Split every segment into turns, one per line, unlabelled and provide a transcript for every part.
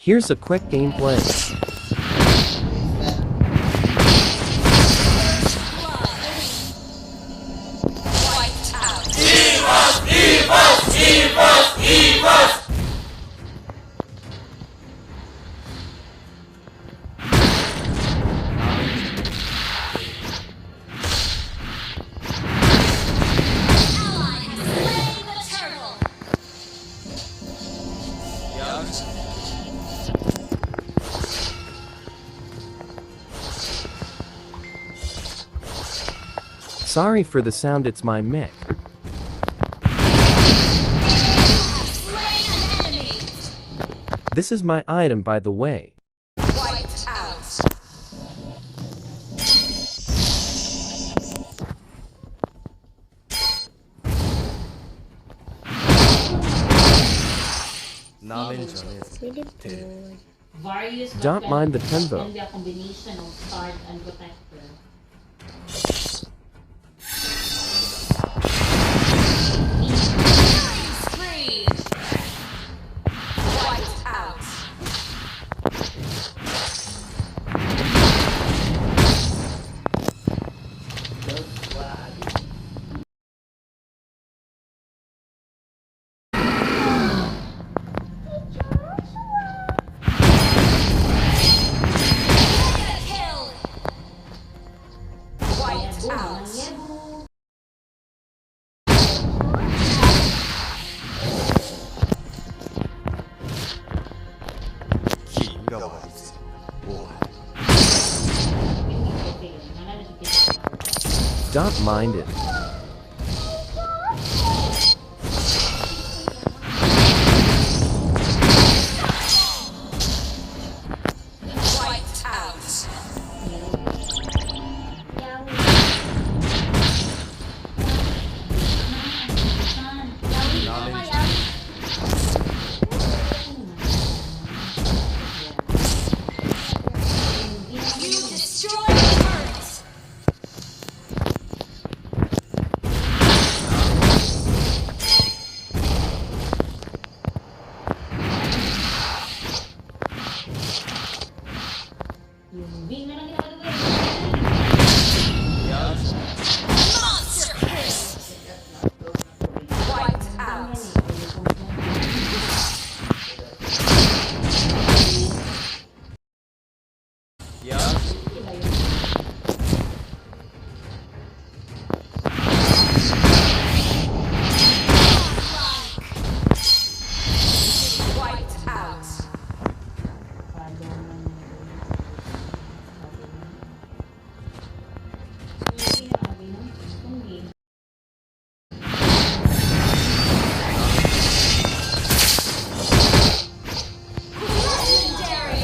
Here's a quick gameplay. Sorry for the sound, it's my mic. This is my item, by the way.
Wiped out.
Don't mind the tempo.
And the combination of start and protector.
Wiped out.
Don't mind it.
Wiped out. You destroyed the turret. Monster hit. Wiped out. Wiped out. Legendary.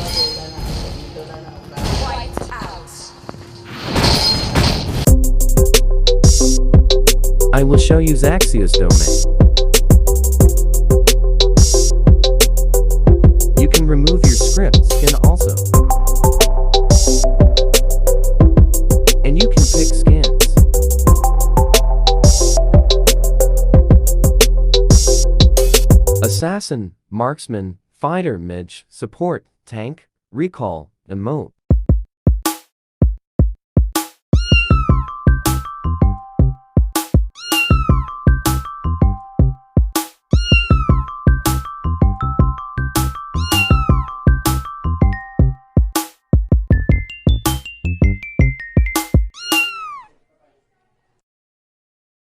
Wiped out.
I will show you Zaxia's domain. You can remove your script skin also. And you can pick skins. Assassin, marksman, fighter, mage, support, tank, recall, emote.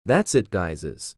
That's it, guys.